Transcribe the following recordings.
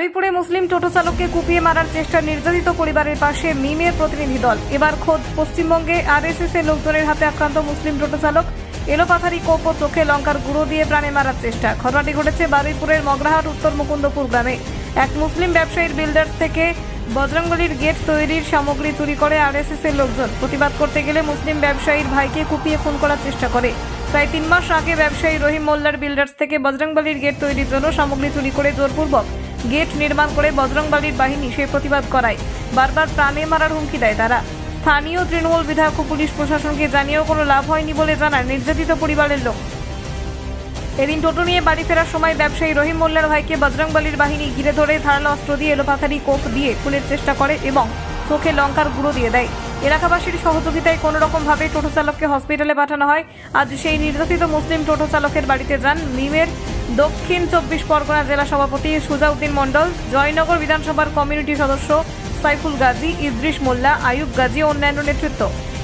বারুইপুরে মুসলিম টোটো চালককে কুপিয়ে মারার চেষ্টা নির্যাতিত পরিবারের পাশে মিমের প্রতিনিধি দল। এবার খোদ পশ্চিমবঙ্গে আরএসএস এর লোকজনের হাতে আক্রান্ত মুসলিম টোটো চালক এলোপাথারি কোপ ও চোখে লঙ্কার গুঁড়ো দিয়ে প্রাণে মারার চেষ্টা। ঘটনাটি ঘটেছে বারুইপুরের মগরাহাট উত্তর মুকুন্দপুর গ্রামে। এক মুসলিম ব্যবসায়ীর বিল্ডার্স থেকে বজরংবলীর গেট তৈরির সামগ্রী চুরি করে আরএসএস এর লোকজন। প্রতিবাদ করতে গেলে মুসলিম ব্যবসায়ীর ভাইকে কুপিয়ে খুন করার চেষ্টা করে। প্রায় 3 মাস আগে ব্যবসায়ী রহিম মোল্লার বিল্ডার্স থেকে বজরংবলীর গেট তৈরির জন্য সামগ্রী চুরি করে জোরপূর্বক গেট নির্মাণ করে বজরংবলীর বাহিনী সেই প্রতিবাদ করায় বারবার প্রাণে মারার হুমকি দেয় তারা। স্থানীয় তৃণমূল বিধায়ক ও পুলিশ প্রশাসনকে জানিয়েও কোনো লাভ হয়নি বলে জানায় নির্যাতিত পরিবারের লোক। এদিন টোটো নিয়ে বাড়ি ফেরার সময় ব্যবসায়ী রহিম মোল্লার ভাইকে বজরংবলীর বাহিনী ঘিরে ধরে ধারালো অস্ত্র দিয়ে এলোপাথারি কোপ দিয়ে খুনের চেষ্টা করে এবং চোখে লঙ্কার গুঁড়ো দিয়ে দেয়। এলাকাবাসীর সহযোগিতায় কোনো রকমভাবে টোটো চালককে হসপিটালে পাঠানো হয়। আজ সেই নির্যাতিত মুসলিম টোটো চালকের বাড়িতে যান মিমের দক্ষিণ 24 পরগনা জেলা সভাপতি সুজাউদ্দিন মণ্ডল, জয়নগর বিধানসভার কমিউনিটি সদস্য সাইফুল গাজী, ইদ্রিস মোল্লা, আয়ুব গাজী ও অন্যান্য নেতৃত্ব।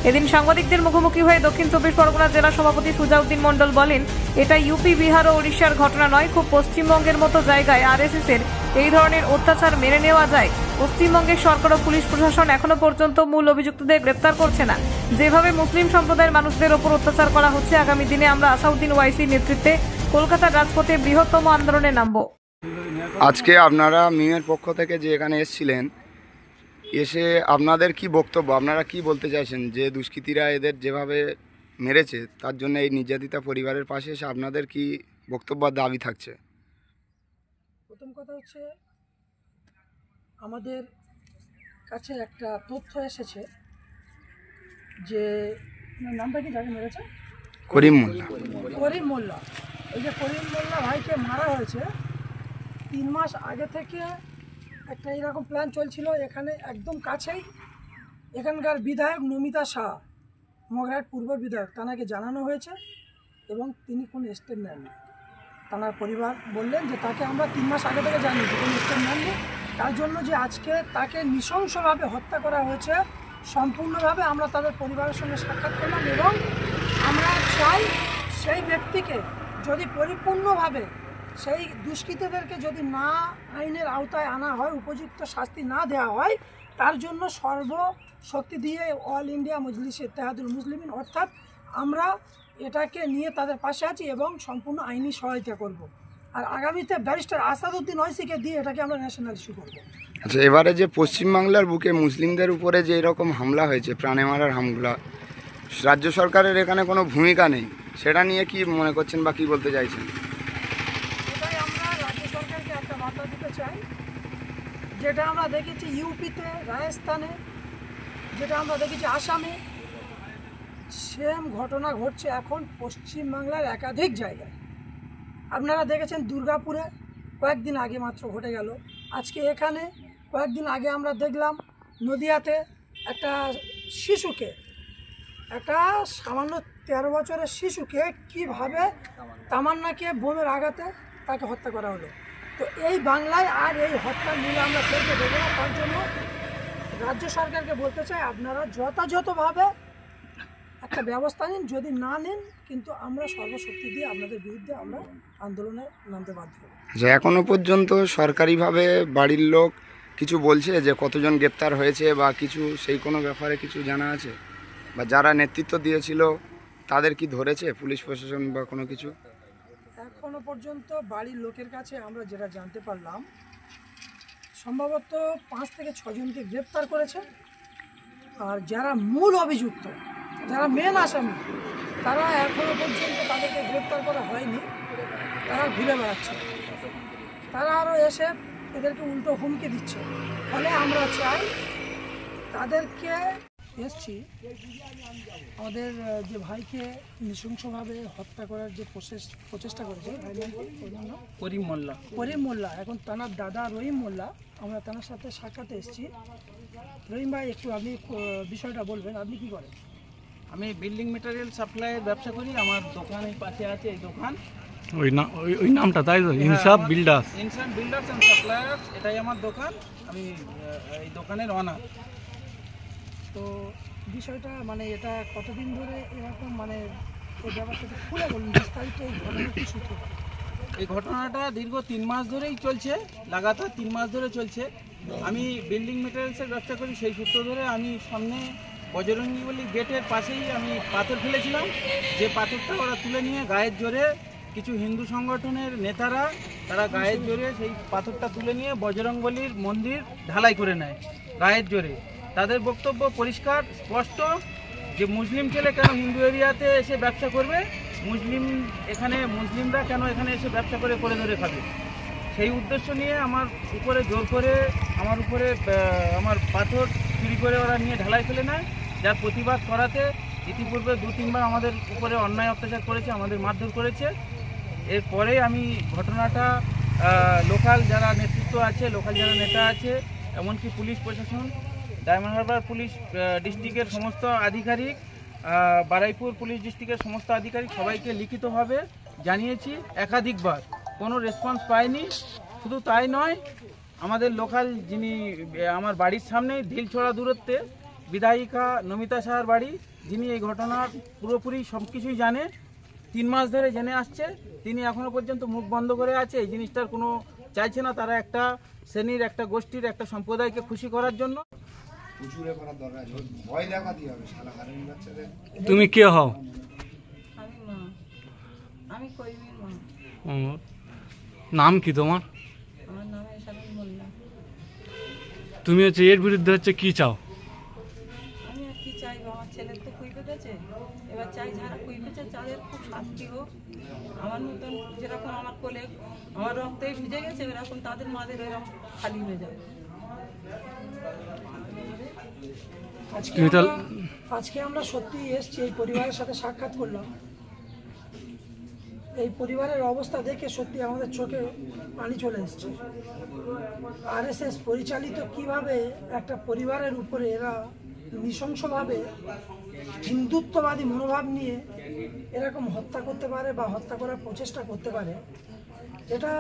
এদিন সাংবাদিকদের মুখোমুখি হয়ে দক্ষিণ 24 পরগনা জেলা সভাপতি সুজাউদ্দিন মণ্ডল বলেন, এটা ইউপি, বিহার ও ওড়িশার ঘটনা নয়। খুব পশ্চিমবঙ্গের মতো জায়গায় আরএসএস এর এই ধরনের অত্যাচার মেনে নেওয়া যায়? পশ্চিমবঙ্গের সরকার ও পুলিশ প্রশাসন এখনো পর্যন্ত মূল অভিযুক্তদের গ্রেপ্তার করছে না। যেভাবে মুসলিম সম্প্রদায়ের মানুষদের ওপর অত্যাচার করা হচ্ছে, আগামী দিনে আমরা আসাউদ্দিন ওয়াইসির নেতৃত্বে কলকাতার রাজপথে বৃহত্তম আন্দোলনে নামব। আজকে আপনারা মিমের পক্ষ থেকে যে এখানে এসেছিলেন, এসে আপনাদের কি বক্তব্য, আপনারা কি বলতে চাইছেন যে দুষ্কৃতীরা এদের যেভাবে মেরেছে তার জন্য এই নির্যাতিতা পরিবারের পাশে এসে আপনাদের কি বক্তব্য দাবি থাকছে? প্রথম কথা হচ্ছে, আমাদের কাছে একটা তথ্য এসেছে যে নামটা কি জানি মেরেছে, করিম মোল্লা। করিম মোল্লা, এই যে করিম মোল্লা ভাইকে মারা হয়েছে 3 মাস আগে থেকে একটা এরকম প্ল্যান চলছিল। এখানে একদম কাছেই এখানকার বিধায়ক নমিতা শাহ, মগরাহাট পূর্ব বিধায়ক, তাকে জানানো হয়েছে এবং তিনি কোনো স্টেপ নেননি। তার পরিবার বললেন যে তাকে আমরা 3 মাস আগে থেকে জানি যে কোনো স্টেপ নেননি। তার জন্য যে আজকে তাকে নৃশংসভাবে হত্যা করা হয়েছে, সম্পূর্ণভাবে আমরা তাদের পরিবারের সঙ্গে সাক্ষাৎ করলাম এবং আমরা চাই সেই ব্যক্তিকে যদি পরিপূর্ণভাবে, সেই দুষ্কৃতীদেরকে যদি না আইনের আওতায় আনা হয়, উপযুক্ত শাস্তি না দেওয়া হয়, তার জন্য সর্বশক্তি দিয়ে অল ইন্ডিয়া মজলিস ইত্তেহাদুল মুসলিমিন অর্থাৎ আমরা এটাকে নিয়ে তাদের পাশে আছি এবং সম্পূর্ণ আইনি সহায়তা করব। আর আগামীতে ব্যারিস্টার আসাদুদ্দিন ওয়াইসিকে দিয়ে এটাকে আমরা ন্যাশনাল ইস্যু করব। আচ্ছা, এবারে যে পশ্চিমবাংলার বুকে মুসলিমদের উপরে যে এরকম হামলা হয়েছে, প্রাণে মারার হামলা, রাজ্য সরকারের এখানে কোনো ভূমিকা নেই, সেটা নিয়ে কি মনে করছেন বা কী বলতে চাইছেন? এটাই আমরা রাজ্য সরকারকে একটা বার্তা দিতে চাই, যেটা আমরা দেখেছি ইউপিতে, রাজস্থানে, যেটা আমরা দেখেছি আসামে, সেম ঘটনা ঘটছে এখন পশ্চিমবাংলার একাধিক জায়গায়। আপনারা দেখেছেন দুর্গাপুরে কয়েকদিন আগে মাত্র ঘটে গেল, আজকে এখানে কয়েকদিন আগে আমরা দেখলাম নদিয়াতে একটা শিশুকে, একটা সামান্য 13 বছরের শিশুকে কিভাবে তামান্নাকে বোমের আঘাতে তাকে হত্যা করা হলো। তো এই বাংলায় আর এই হত্যার মিলে আমরা ফেলতে দেবো না। তার জন্য রাজ্য সরকারকে বলতে চাই, আপনারা যথাযথভাবে একটা ব্যবস্থা নিন। যদি না নিন, কিন্তু আমরা সর্বশক্তি দিয়ে আপনাদের বিরুদ্ধে আমরা আন্দোলনে নামতে বাধ্য হব। আচ্ছা, এখনো পর্যন্ত সরকারিভাবে বাড়ির লোক কিছু বলছে যে কতজন গ্রেপ্তার হয়েছে বা কিছু, সেই কোনো ব্যাপারে কিছু জানা আছে? বা যারা নেতৃত্ব দিয়েছিল তাদের কি ধরেছে পুলিশ প্রশাসন বা কোনো কিছু? এখনো পর্যন্ত বাড়ির লোকের কাছে আমরা যেটা জানতে পারলাম, সম্ভবত 5 থেকে 6 জনকে গ্রেপ্তার করেছে। আর যারা মূল অভিযুক্ত, যারা মেন আসামি, তারা এখনো পর্যন্ত তাদেরকে গ্রেপ্তার করা হয়নি, তারা ঘুরে বেড়াচ্ছে। তারা আরও এসে এদেরকে উল্টো হুমকি দিচ্ছে। ফলে আমরা চাই তাদেরকে এসছি, আমাদের যে ভাইকে নৃশংসভাবে হত্যা করার যে প্রচেষ্টা করেছে, করিম মোল্লা, করিম মোল্লা, এখন তার দাদা রহিম মোল্লা, আমরা তার সাথে সাক্ষাতে এসেছি। রহিম ভাই, একটু আপনি বিষয়টা বলবেন, আপনি কি করেন? আমি বিল্ডিং মেটেরিয়াল সাপ্লাইয়ের ব্যবসা করি। আমার দোকান এই পাশে আছে, এই দোকান, ওই নামটা তাই তো, ইনসাফ বিল্ডার্স এন্ড সাপ্লায়ার্স, এটাই আমার দোকান। আমি এই দোকানের ওনার। তো বিষয়টা মানে এটা কতদিন ধরে এরকম, মানে এই ব্যাপারটা খুলে বলুন বিস্তারিত, এই ঘটনা কি সূত্র? এই ঘটনাটা দীর্ঘ 3 মাস ধরেই চলছে, লাগাতার 3 মাস ধরে চলছে। আমি বিল্ডিং মেটেরিয়ালসের ব্যবসা করি, সেই সূত্র ধরে আমি সামনে বজরঙ্গীবলী গেটের পাশেই আমি পাথর ফেলেছিলাম। যে পাথরটা ওরা তুলে নিয়ে গায়ের জোরে কিছু হিন্দু সংগঠনের নেতারা তারা গায়ের জোরে সেই পাথরটা তুলে নিয়ে বজরঙ্গবলীর মন্দির ঢালাই করে নেয় গায়ের জোরে। তাদের বক্তব্য পরিষ্কার স্পষ্ট যে মুসলিম ছেলে কেন হিন্দু এরিয়াতে এসে ব্যবসা করবে, মুসলিমরা কেন এখানে এসে ব্যবসা করে ধরে খাবে। সেই উদ্দেশ্য নিয়ে আমার উপরে জোর করে আমার পাথর চুরি করে ওরা নিয়ে ঢালাই ফেলে নেয়। যার প্রতিবাদ করাতে ইতিপূর্বে 2-3 বার আমাদের উপরে অন্যায় অত্যাচার করেছে, আমাদের মারধর করেছে। এরপরে আমি ঘটনাটা লোকাল যারা নেতৃত্ব আছে, লোকাল যারা নেতা আছে, এমনকি পুলিশ প্রশাসন, ডায়মন্ড হারবার পুলিশ ডিস্ট্রিক্টের সমস্ত আধিকারিক, বারুইপুর পুলিশ ডিস্ট্রিক্টের সমস্ত আধিকারিক সবাইকে লিখিতভাবে জানিয়েছি একাধিকবার, কোনো রেসপন্স পাইনি। শুধু তাই নয়, আমাদের লোকাল যিনি আমার বাড়ির সামনে ঢিলছোড়া দূরত্বে বিধায়িকা নমিতা সাহার বাড়ি, যিনি এই ঘটনার পুরোপুরি সব কিছুই জানে, 3 মাস ধরে জেনে আসছে, তিনি এখনো পর্যন্ত মুখ বন্ধ করে আছে। এই জিনিসটার কোনো চাইছে না, তারা একটা শ্রেণীর, একটা গোষ্ঠীর, একটা সম্প্রদায়কে খুশি করার জন্য। তুমি কে হও? আমি মা, আমি করিমের মা। নাম কি তোমার? আমার নাম এসাদুল মোল্লা। তুমি হচ্ছে এর বিরুদ্ধে হচ্ছে কি চাও? আমি আর কি চাইবো, আমার ছেলের তো কুই পেতেছে, এবার চাই যারা কুই পেয়েছে তাদের খুব শাস্তি হোক। আমার মতন যেরকম আমার কোলে আমার রক্তে ভিজে গেছে, এরকম তাদের মাদের এরকম খালি হয়ে যাবে। আজকে আমরা সত্যি এসছি, এই পরিবারের সাথে সাক্ষাৎ করলাম। এই পরিবারের অবস্থা দেখে সত্যি আমাদের চোখে পানি চলে এসছে। আরএসএস পরিচালিত কিভাবে একটা পরিবারের উপরে এরা নৃশংসভাবে হিন্দুত্ববাদী মনোভাব নিয়ে এরকম হত্যা করতে পারে বা হত্যা করার প্রচেষ্টা করতে পারে, এটা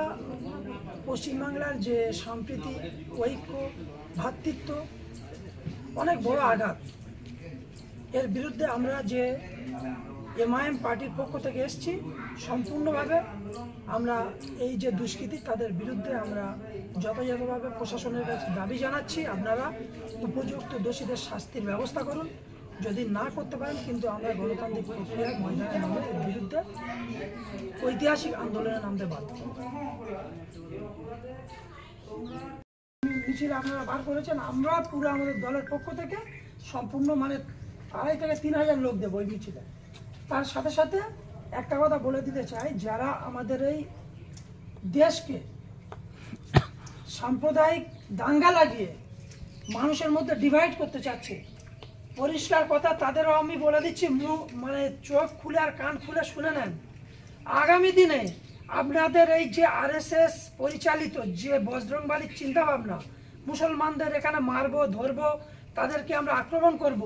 পশ্চিমবাংলার যে সম্প্রীতি, ঐক্য, ভ্রাতৃত্ব অনেক বড় আঘাত। এর বিরুদ্ধে আমরা যে এমআইএম পার্টির পক্ষ থেকে এসেছি, সম্পূর্ণভাবে আমরা এই যে দুষ্কৃতী তাদের বিরুদ্ধে আমরা যথাযথভাবে প্রশাসনের কাছে দাবি জানাচ্ছি, আপনারা উপযুক্ত দোষীদের শাস্তির ব্যবস্থা করুন। যদি না করতে পারেন কিন্তু আমরা গণতান্ত্রিক প্রক্রিয়ায় ময়দানে নামে এর বিরুদ্ধে ঐতিহাসিক আন্দোলনে নামতে বাধ্য। মিছিল আপনারা বার করেছেন, আমরা পুরো আমাদের দলের পক্ষ থেকে সম্পূর্ণ 2,500 থেকে 3,000 লোক দেবো ওই মিছিলে। তার সাথে সাথে একটা কথা বলে দিতে চাই, যারা আমাদের এই দেশকে সাম্প্রদায়িক দাঙ্গা লাগিয়ে মানুষের মধ্যে ডিভাইড করতে চাচ্ছে, পরিষ্কার কথা তাদেরও আমি বলে দিচ্ছি, চোখ খুলে আর কান খুলে শুনে নেন। আগামী দিনে আপনাদের এই যে আরএসএস পরিচালিত যে বজরংবালির চিন্তাভাবনা, মুসলমানদের এখানে মারবো, ধরবো, তাদেরকে আমরা আক্রমণ করব,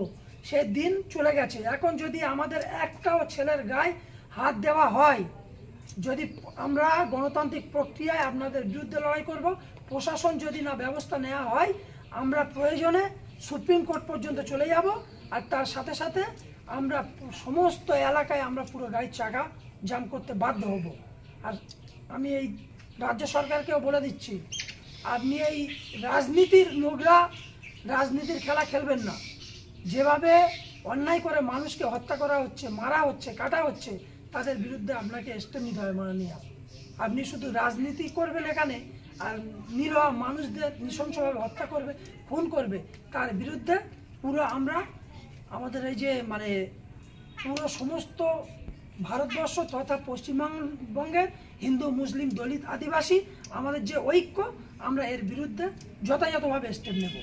সে দিন চলে গেছে। এখন যদি আমাদের একটাও ছেলের গায়ে হাত দেওয়া হয়, যদি আমরা গণতান্ত্রিক প্রক্রিয়ায় আপনাদের বিরুদ্ধে লড়াই করব, প্রশাসন যদি না ব্যবস্থা নেওয়া হয়, আমরা প্রয়োজনে সুপ্রিম কোর্ট পর্যন্ত চলে যাব। আর তার সাথে সাথে আমরা সমস্ত এলাকায় আমরা পুরো গাড়ির চাকা জাম করতে বাধ্য হব। আর আমি এই রাজ্য সরকারকেও বলে দিচ্ছি, আপনি এই রাজনীতির নোংরা রাজনীতির খেলা খেলবেন না। যেভাবে অন্যায় করে মানুষকে হত্যা করা হচ্ছে, মারা হচ্ছে, কাটা হচ্ছে, তাদের বিরুদ্ধে আপনাকে স্টেপ নিতে হবে মাননীয়। আপনি শুধু রাজনীতি করবেন এখানে, আর নিরহ মানুষদের নৃশংসভাবে হত্যা করবে, খুন করবে, তার বিরুদ্ধে পুরো আমরা আমাদের এই যে পুরো সমস্ত ভারতবর্ষ তথা পশ্চিমবঙ্গের হিন্দু, মুসলিম, দলিত, আদিবাসী আমাদের যে ঐক্য, আমরা এর বিরুদ্ধে যথাযথভাবে স্টেপ নেব।